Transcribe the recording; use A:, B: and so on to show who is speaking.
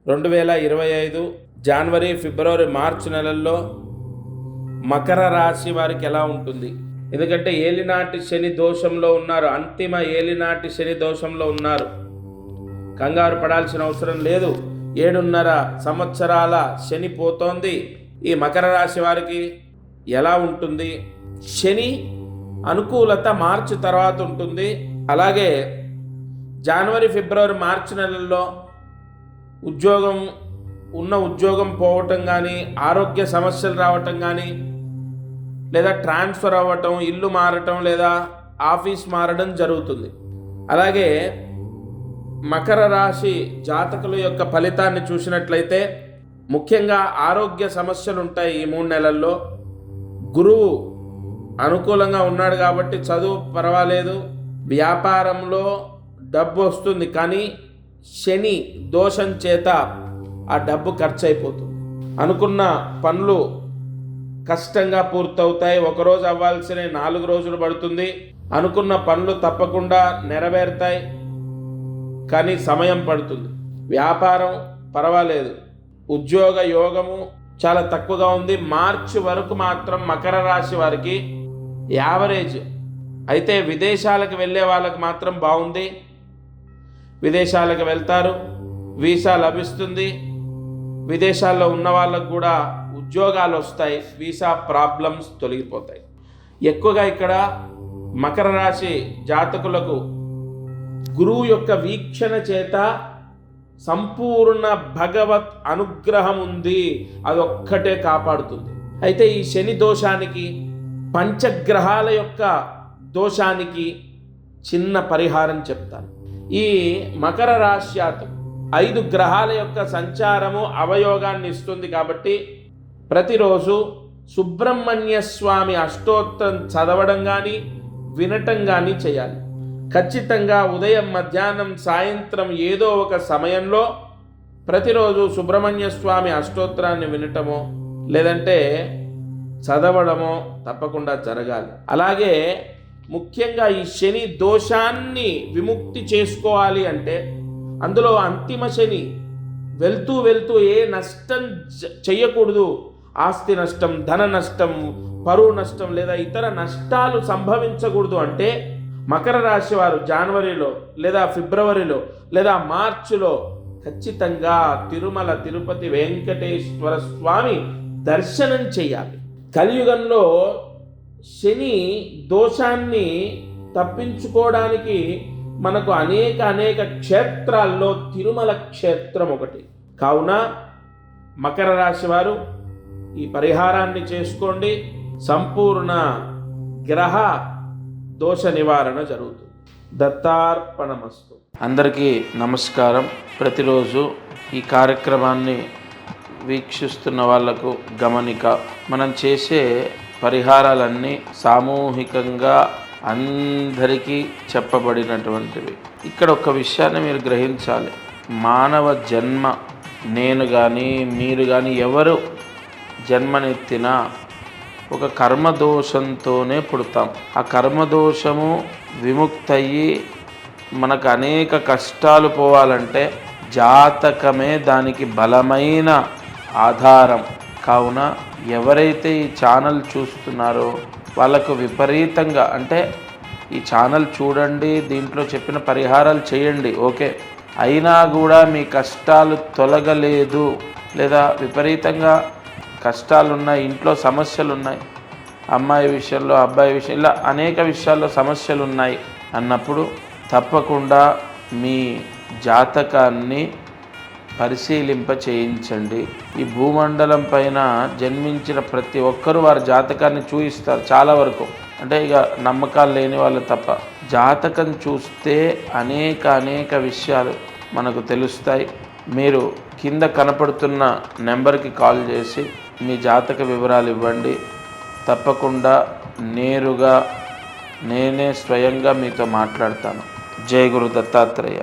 A: 2025 జనవరి, ఫిబ్రవరి, మార్చి నెలల్లో మకర రాశి వారికి ఎలా ఉంటుంది? ఎందుకంటే ఏలినాటి శని దోషంలో ఉన్నారు, అంతిమ ఏలినాటి శని దోషంలో ఉన్నారు. కంగారు పడాల్సిన అవసరం లేదు. 7.5 సంవత్సరాల శని పోతోంది. ఈ మకర రాశి వారికి ఎలా ఉంటుంది? శని అనుకూలత మార్చి తర్వాత ఉంటుంది. అలాగే జనవరి, ఫిబ్రవరి, మార్చి నెలల్లో ఉద్యోగం పోవటం కానీ, ఆరోగ్య సమస్యలు రావటం కానీ, లేదా ట్రాన్స్ఫర్ అవ్వటం, ఇల్లు మారటం, లేదా ఆఫీస్ మారడం జరుగుతుంది. అలాగే మకర రాశి జాతకుల యొక్క ఫలితాన్ని చూసినట్లయితే ముఖ్యంగా ఆరోగ్య సమస్యలు ఉంటాయి. ఈ 3 నెలల్లో గురువు అనుకూలంగా ఉన్నాడు కాబట్టి చదువు పర్వాలేదు, వ్యాపారంలో డబ్బు వస్తుంది. కానీ శని దోషం చేత ఆ డబ్బు ఖర్చు అయిపోతుంది. అనుకున్న పనులు కష్టంగా పూర్తవుతాయి. ఒకరోజు అవ్వాల్సిన 4 రోజులు పడుతుంది. అనుకున్న పనులు తప్పకుండా నెరవేరుతాయి, కానీ సమయం పడుతుంది. వ్యాపారం పర్వాలేదు, ఉద్యోగ యోగము చాలా తక్కువగా ఉంది. మార్చి వరకు మాత్రం మకర రాశి వారికి యావరేజ్. అయితే విదేశాలకు వెళ్ళే వాళ్ళకి మాత్రం బాగుంది. విదేశాలకు వెళ్తారు, వీసా లభిస్తుంది. విదేశాల్లో ఉన్న వాళ్ళకు కూడా ఉద్యోగాలు వస్తాయి, వీసా ప్రాబ్లమ్స్ తొలగిపోతాయి. ఎక్కువగా ఇక్కడ మకర రాశి జాతకులకు గురువు యొక్క వీక్షణ చేత సంపూర్ణ భగవత్ అనుగ్రహం ఉంది. అదొక్కటే కాపాడుతుంది. అయితే ఈ శని దోషానికి, పంచగ్రహాల యొక్క దోషానికి చిన్న పరిహారం చెప్తాను. ఈ మకర రాశి 5 గ్రహాల యొక్క సంచారము అవయోగాన్ని ఇస్తుంది. కాబట్టి ప్రతిరోజు సుబ్రహ్మణ్య స్వామి అష్టోత్తరం చదవడం కానీ, వినటం కానీ చేయాలి. ఖచ్చితంగా ఉదయం, మధ్యాహ్నం, సాయంత్రం ఏదో ఒక సమయంలో ప్రతిరోజు సుబ్రహ్మణ్య స్వామి అష్టోత్తరాన్ని వినటమో లేదంటే చదవడమో తప్పకుండా జరగాలి. అలాగే ముఖ్యంగా ఈ శని దోషాన్ని విముక్తి చేసుకోవాలి అంటే అందులో అంతిమ శని వెళ్తూ ఏ నష్టం చెయ్యకూడదు. ఆస్తి నష్టం, ధన నష్టం, పరువు నష్టం లేదా ఇతర నష్టాలు సంభవించకూడదు అంటే మకర రాశి వారు జనవరిలో లేదా ఫిబ్రవరిలో లేదా మార్చిలో ఖచ్చితంగా తిరుమల తిరుపతి వెంకటేశ్వర స్వామి దర్శనం చేయాలి. కలియుగంలో శని దోషాన్ని తప్పించుకోవడానికి మనకు అనేక క్షేత్రాల్లో తిరుమల క్షేత్రం ఒకటి. కావున మకర రాశి వారు ఈ పరిహారాన్ని చేసుకోండి. సంపూర్ణ గ్రహ దోష నివారణ జరుగుతుంది. దత్తార్పణమస్తు. అందరికీ నమస్కారం. ప్రతిరోజు ఈ కార్యక్రమాన్ని వీక్షిస్తున్న వాళ్లకు గమనిక, మనం చేసే పరిహారాలన్నీ సామూహికంగా అందరికీ చెప్పబడినటువంటివి. ఇక్కడ ఒక విషయాన్ని మీరు గ్రహించాలి. మానవ జన్మ, నేను కానీ మీరు కానీ ఎవరు జన్మనెత్తినా ఒక కర్మదోషంతోనే పుడతాం. ఆ కర్మదోషము విముక్తయ్యి మనకు అనేక కష్టాలు పోవాలంటే జాతకమే దానికి బలమైన ఆధారం. కావున ఎవరైతే ఈ ఛానల్ చూస్తున్నారో వాళ్ళకు విపరీతంగా, అంటే ఈ ఛానల్ చూడండి, దీంట్లో చెప్పిన పరిహారాలు చేయండి, ఓకే, అయినా కూడా మీ కష్టాలు తొలగలేదు లేదా విపరీతంగా కష్టాలున్నాయి, ఇంట్లో సమస్యలు ఉన్నాయి, అమ్మాయి విషయంలో, అబ్బాయి విషయం, ఇలా అనేక విషయాల్లో సమస్యలు ఉన్నాయి అన్నప్పుడు తప్పకుండా మీ జాతకాన్ని పరిశీలింప చేయించండి. ఈ భూమండలం పైన జన్మించిన ప్రతి ఒక్కరూ వారి జాతకాన్ని చూయిస్తారు చాలా వరకు. అంటే ఇక నమ్మకాలు లేని వాళ్ళు తప్ప. జాతకం చూస్తే అనేక విషయాలు మనకు తెలుస్తాయి. మీరు కింద కనపడుతున్న నెంబర్కి కాల్ చేసి మీ జాతక వివరాలు ఇవ్వండి. తప్పకుండా నేరుగా నేనే స్వయంగా మీతో మాట్లాడతాను. జై గురు దత్తాత్రేయ.